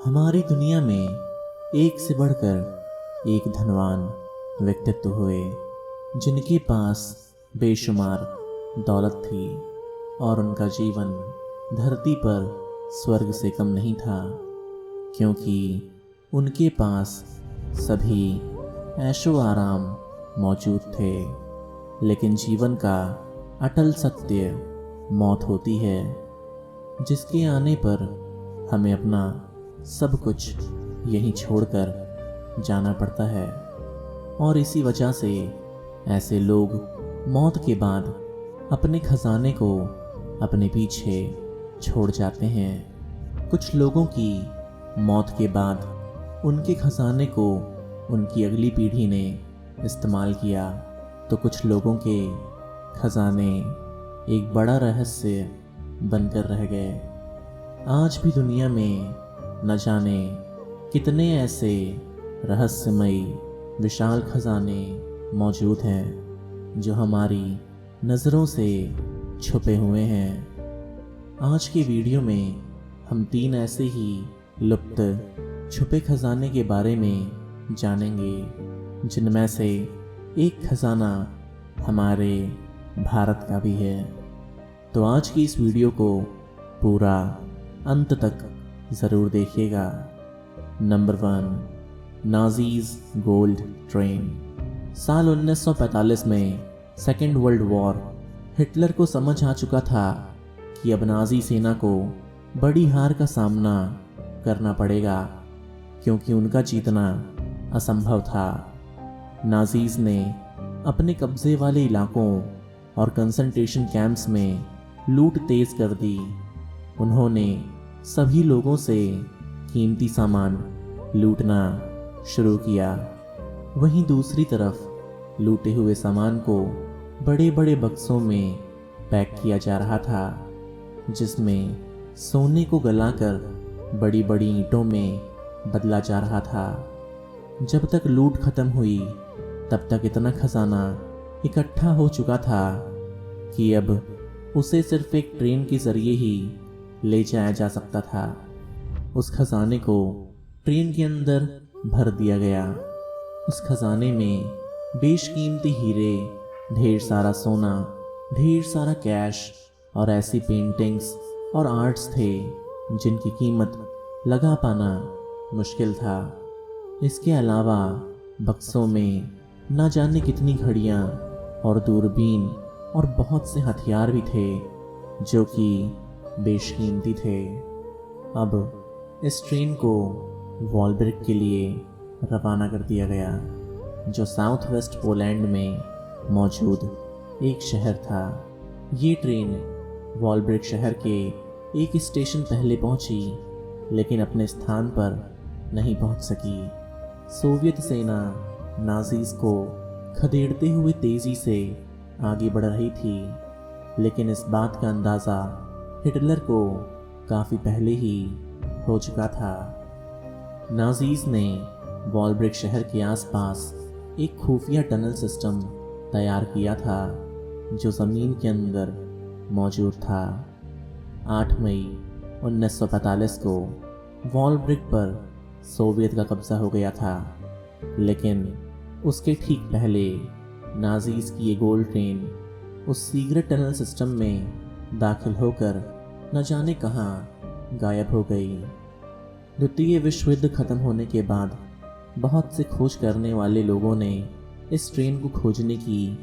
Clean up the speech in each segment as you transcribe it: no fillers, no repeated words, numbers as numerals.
हमारी दुनिया में एक से बढ़कर एक धनवान व्यक्तित्व हुए जिनके पास बेशुमार दौलत थी और उनका जीवन धरती पर स्वर्ग से कम नहीं था, क्योंकि उनके पास सभी ऐशो आराम मौजूद थे। लेकिन जीवन का अटल सत्य मौत होती है, जिसके आने पर हमें अपना सब कुछ यहीं छोड़कर जाना पड़ता है। और इसी वजह से ऐसे लोग मौत के बाद अपने खजाने को अपने पीछे छोड़ जाते हैं। कुछ लोगों की मौत के बाद उनके खजाने को उनकी अगली पीढ़ी ने इस्तेमाल किया, तो कुछ लोगों के खजाने एक बड़ा रहस्य बनकर रह गए। आज भी दुनिया में न जाने कितने ऐसे रहस्यमयी विशाल खजाने मौजूद हैं जो हमारी नज़रों से छुपे हुए हैं। आज के वीडियो में हम 3 ऐसे ही लुप्त छुपे खजाने के बारे में जानेंगे, जिनमें से एक खजाना हमारे भारत का भी है। तो आज की इस वीडियो को पूरा अंत तक ज़रूर देखिएगा। Number 1, Nazis gold train. साल 1945 में सेकेंड वर्ल्ड वॉर हिटलर को समझ आ चुका था कि अब नाज़ी सेना को बड़ी हार का सामना करना पड़ेगा, क्योंकि उनका जीतना असंभव था। नाज़ीज़ ने अपने कब्ज़े वाले इलाकों और कंसंट्रेशन कैंप्स में लूट तेज कर दी। उन्होंने सभी लोगों से कीमती सामान लूटना शुरू किया। वहीं दूसरी तरफ लूटे हुए सामान को बड़े बड़े बक्सों में पैक किया जा रहा था, जिसमें सोने को गलाकर बड़ी बड़ी ईंटों में बदला जा रहा था। जब तक लूट खत्म हुई तब तक इतना खजाना इकट्ठा हो चुका था कि अब उसे सिर्फ एक ट्रेन के जरिए ही ले जाया जा सकता था। उस खजाने को ट्रेन के अंदर भर दिया गया। उस खजाने में बेशकीमती हीरे, ढेर सारा सोना, ढेर सारा कैश और ऐसी पेंटिंग्स और आर्ट्स थे जिनकी कीमत लगा पाना मुश्किल था। इसके अलावा बक्सों में न जाने कितनी घड़ियाँ और दूरबीन और बहुत से हथियार भी थे जो कि बेशकीमती थे। अब इस ट्रेन को वॉलब्रिक के लिए रवाना कर दिया गया, जो साउथ वेस्ट पोलैंड में मौजूद एक शहर था। ये ट्रेन वॉलब्रिक शहर के एक स्टेशन पहले पहुंची, लेकिन अपने स्थान पर नहीं पहुंच सकी। सोवियत सेना नाज़ीज़ को खदेड़ते हुए तेज़ी से आगे बढ़ रही थी, लेकिन इस बात का अंदाज़ा हिटलर को काफ़ी पहले ही हो चुका था। नाज़ीज़ ने वॉलब्रिक शहर के आसपास एक खुफिया टनल सिस्टम तैयार किया था जो ज़मीन के अंदर मौजूद था। 8 मई 1945 को वॉलब्रिक पर सोवियत का कब्ज़ा हो गया था, लेकिन उसके ठीक पहले नाज़ीज़ की ये गोल्ड ट्रेन उस सीक्रेट टनल सिस्टम में दाखिल होकर न जाने कहाँ गायब हो गई। द्वितीय विश्व युद्ध खत्म होने के बाद बहुत से खोज करने वाले लोगों ने इस ट्रेन को खोजने की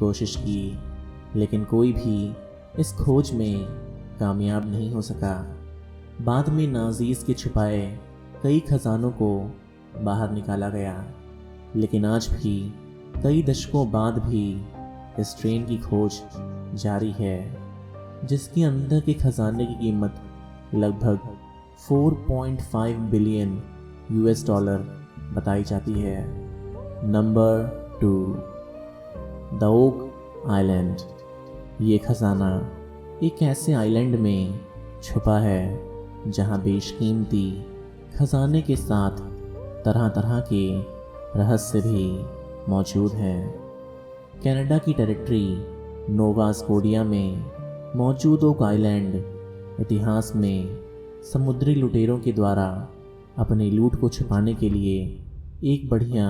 कोशिश की, लेकिन कोई भी इस खोज में कामयाब नहीं हो सका। बाद में नाज़ीज़ के छुपाए कई खजानों को बाहर निकाला गया, लेकिन आज भी कई दशकों बाद भी इस ट्रेन की खोज जारी है, जिसके अंदर के खजाने की कीमत लगभग 4.5 बिलियन यूएस डॉलर बताई जाती है। Number 2, the oak island. ये खजाना एक ऐसे आइलैंड में छुपा है जहाँ बेशकीमती खजाने के साथ तरह तरह के रहस्य भी मौजूद हैं। कनाडा की टेरिटरी नोवा स्कोडिया में मौजूद ओक आइलैंड इतिहास में समुद्री लुटेरों के द्वारा अपनी लूट को छुपाने के लिए एक बढ़िया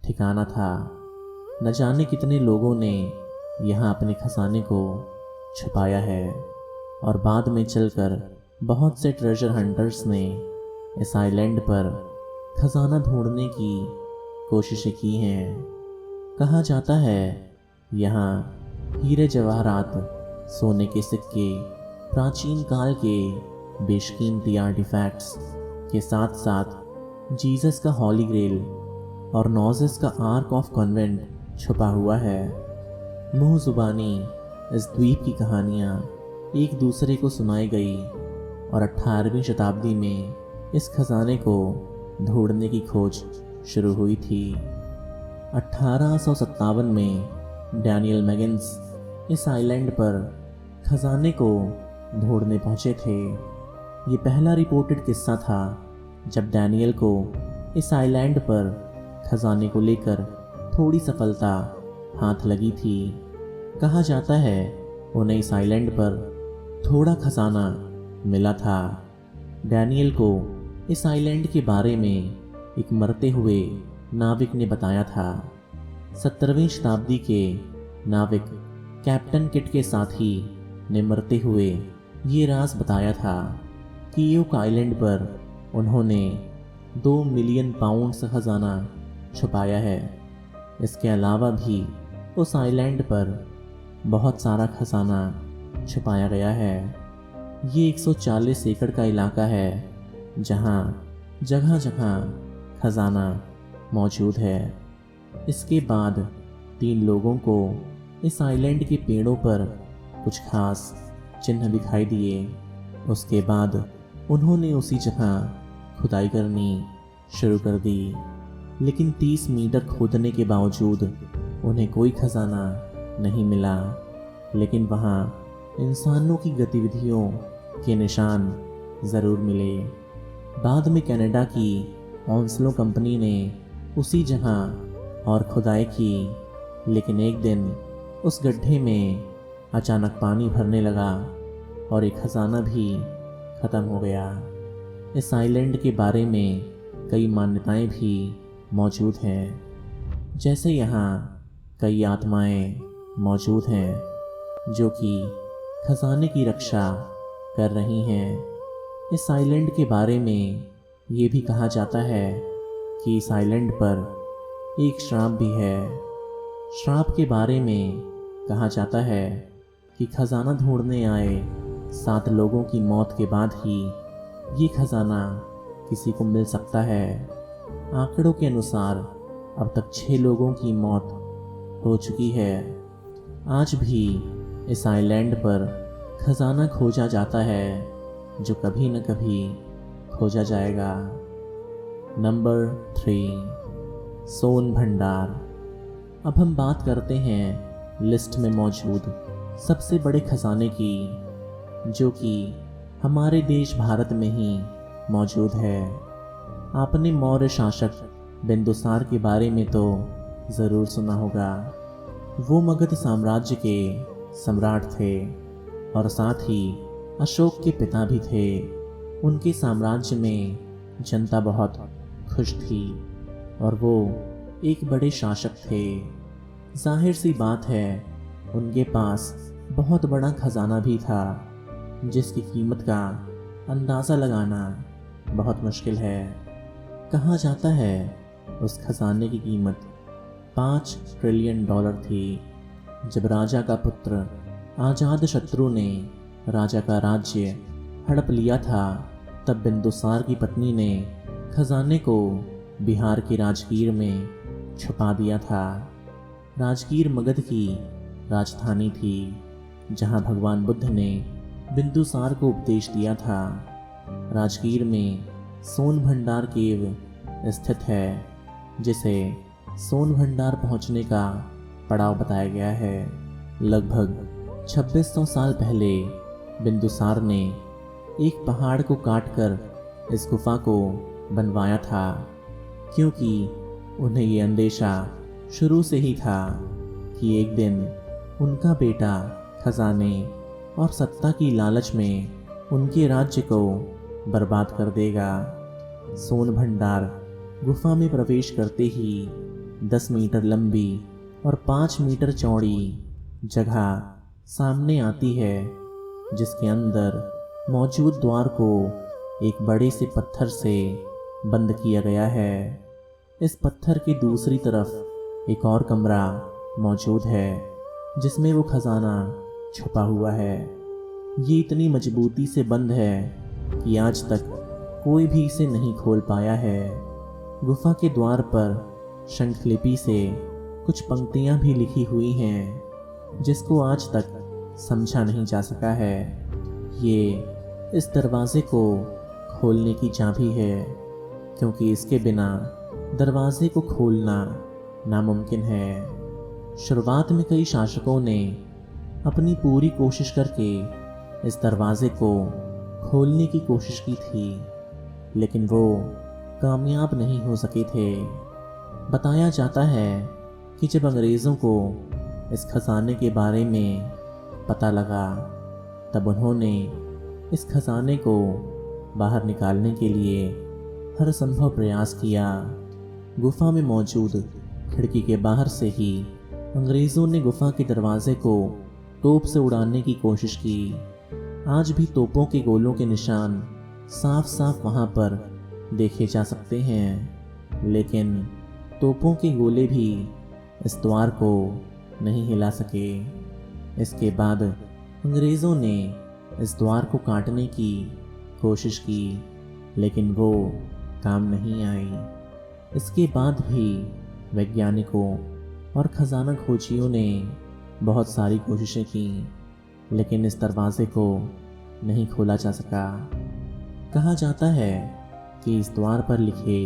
ठिकाना था। न जाने कितने लोगों ने यहाँ अपने खजाने को छुपाया है और बाद में चलकर बहुत से ट्रेजर हंटर्स ने इस आइलैंड पर खजाना ढूंढने की कोशिशें की हैं। कहा जाता है यहाँ हीरे जवाहरात, सोने के सिक्के, प्राचीन काल के बेशकीमती आर्टिफैक्ट्स के साथ साथ जीसस का हॉली ग्रेल और नॉजेस का आर्क ऑफ कॉन्वेंट छुपा हुआ है। मुँह जुबानी इस द्वीप की कहानियाँ एक दूसरे को सुनाई गई और 18वीं शताब्दी में इस खजाने को ढूंढने की खोज शुरू हुई थी। 1857 में डैनियल मैगिन्स इस आइलैंड पर खजाने को ढूंढने पहुंचे थे। ये पहला रिपोर्टेड किस्सा था जब डैनियल को इस आइलैंड पर खजाने को लेकर थोड़ी सफलता हाथ लगी थी। कहा जाता है उन्हें इस आइलैंड पर थोड़ा खजाना मिला था। डैनियल को इस आइलैंड के बारे में एक मरते हुए नाविक ने बताया था। 17वीं शताब्दी के नाविक कैप्टन किट के साथी ने मरते हुए ये राज बताया था कि ओक आइलैंड पर उन्होंने 2 मिलियन पाउंड्स खजाना छुपाया है। इसके अलावा भी उस आइलैंड पर बहुत सारा खजाना छुपाया गया है। ये 140 एकड़ का इलाका है जहाँ जगह जगह खजाना मौजूद है। इसके बाद 3 लोगों को इस आइलैंड के पेड़ों पर कुछ खास चिन्ह दिखाई दिए। उसके बाद उन्होंने उसी जगह खुदाई करनी शुरू कर दी, लेकिन 30 मीटर खोदने के बावजूद उन्हें कोई खजाना नहीं मिला। लेकिन वहाँ इंसानों की गतिविधियों के निशान ज़रूर मिले। बाद में कनाडा की ऑन्स्लो कंपनी ने उसी जगह और खुदाई की, लेकिन एक दिन उस गड्ढे में अचानक पानी भरने लगा और एक खजाना भी ख़त्म हो गया। इस आइलैंड के बारे में कई मान्यताएं भी मौजूद हैं, जैसे यहाँ कई आत्माएं मौजूद हैं जो कि खजाने की रक्षा कर रही हैं। इस आइलैंड के बारे में ये भी कहा जाता है कि इस आइलैंड पर एक श्राप भी है। श्राप के बारे में कहा जाता है कि खजाना ढूंढने आए 7 लोगों की मौत के बाद ही ये खजाना किसी को मिल सकता है। आंकड़ों के अनुसार अब तक 6 लोगों की मौत हो चुकी है। आज भी इस आइलैंड पर खजाना खोजा जाता है जो कभी न कभी खोजा जाएगा। नंबर 3, सोन भंडार। अब हम बात करते हैं लिस्ट में मौजूद सबसे बड़े खजाने की, जो कि हमारे देश भारत में ही मौजूद है। आपने मौर्य शासक बिंदुसार के बारे में तो ज़रूर सुना होगा। वो मगध साम्राज्य के सम्राट थे और साथ ही अशोक के पिता भी थे। उनके साम्राज्य में जनता बहुत खुश थी और वो एक बड़े शासक थे। जाहिर सी बात है उनके पास बहुत बड़ा खजाना भी था, जिसकी कीमत का अंदाज़ा लगाना बहुत मुश्किल है। कहा जाता है उस खजाने की कीमत $5 ट्रिलियन थी। जब राजा का पुत्र अजातशत्रु ने राजा का राज्य हड़प लिया था, तब बिंदुसार की पत्नी ने खजाने को बिहार के राजगीर में छुपा दिया था। राजगीर मगध की राजधानी थी, जहां भगवान बुद्ध ने बिंदुसार को उपदेश दिया था। राजगीर में सोन भंडार केव स्थित है, जिसे सोन भंडार पहुंचने का पड़ाव बताया गया है। लगभग 2600 साल पहले बिंदुसार ने एक पहाड़ को काटकर इस गुफा को बनवाया था, क्योंकि उन्हें ये अंदेशा शुरू से ही था कि एक दिन उनका बेटा खजाने और सत्ता की लालच में उनके राज्य को बर्बाद कर देगा। सोन भंडार गुफा में प्रवेश करते ही 10 मीटर लंबी और 5 मीटर चौड़ी जगह सामने आती है, जिसके अंदर मौजूद द्वार को एक बड़े से पत्थर से बंद किया गया है। इस पत्थर की दूसरी तरफ एक और कमरा मौजूद है, जिसमें वो खजाना छुपा हुआ है। ये इतनी मजबूती से बंद है कि आज तक कोई भी इसे नहीं खोल पाया है। गुफा के द्वार पर शंखलिपि से कुछ पंक्तियां भी लिखी हुई हैं, जिसको आज तक समझा नहीं जा सका है। ये इस दरवाजे को खोलने की चाबी है, क्योंकि इसके बिना दरवाजे को खोलना नामुमकिन है। शुरुआत में कई शासकों ने अपनी पूरी कोशिश करके इस दरवाजे को खोलने की कोशिश की थी, लेकिन वो कामयाब नहीं हो सके थे। बताया जाता है कि जब अंग्रेज़ों को इस खजाने के बारे में पता लगा, तब उन्होंने इस खजाने को बाहर निकालने के लिए हर संभव प्रयास किया। गुफा में मौजूद खिड़की के बाहर से ही अंग्रेज़ों ने गुफा के दरवाजे को तोप से उड़ाने की कोशिश की। आज भी तोपों के गोलों के निशान साफ साफ वहाँ पर देखे जा सकते हैं, लेकिन तोपों के गोले भी इस द्वार को नहीं हिला सके। इसके बाद अंग्रेज़ों ने इस द्वार को काटने की कोशिश की, लेकिन वो काम नहीं आई। इसके बाद भी वैज्ञानिकों और खजाना खोजियों ने बहुत सारी कोशिशें की, लेकिन इस दरवाजे को नहीं खोला जा सका। कहा जाता है कि इस द्वार पर लिखे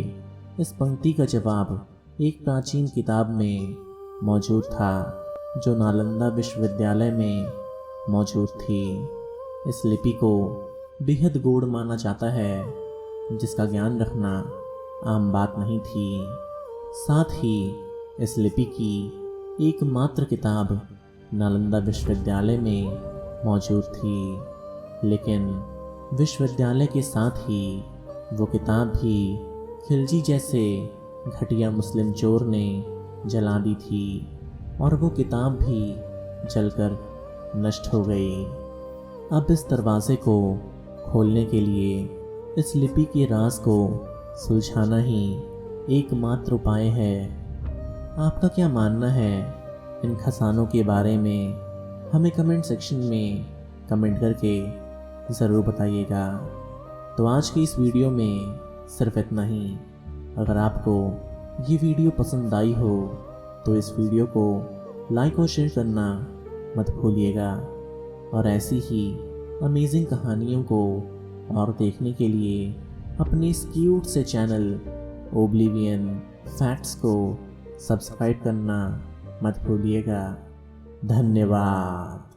इस पंक्ति का जवाब एक प्राचीन किताब में मौजूद था, जो नालंदा विश्वविद्यालय में मौजूद थी। इस लिपि को बेहद गूढ़ माना जाता है, जिसका ज्ञान रखना आम बात नहीं थी। साथ ही इस लिपि की एकमात्र किताब नालंदा विश्वविद्यालय में मौजूद थी, लेकिन विश्वविद्यालय के साथ ही वो किताब भी खिलजी जैसे घटिया मुस्लिम चोर ने जला दी थी, और वो किताब भी जलकर नष्ट हो गई। अब इस दरवाजे को खोलने के लिए इस लिपि के राज को सुलझाना ही एकमात्र उपाय है। आपका क्या मानना है इन खजानों के बारे में? हमें कमेंट सेक्शन में कमेंट करके ज़रूर बताइएगा। तो आज की इस वीडियो में सिर्फ इतना ही। अगर आपको ये वीडियो पसंद आई हो तो इस वीडियो को लाइक और शेयर करना मत भूलिएगा, और ऐसी ही अमेजिंग कहानियों को और देखने के लिए अपने इस क्यूट से चैनल ओब्लिवियन फैक्ट्स को सब्सक्राइब करना मत भूलिएगा। धन्यवाद।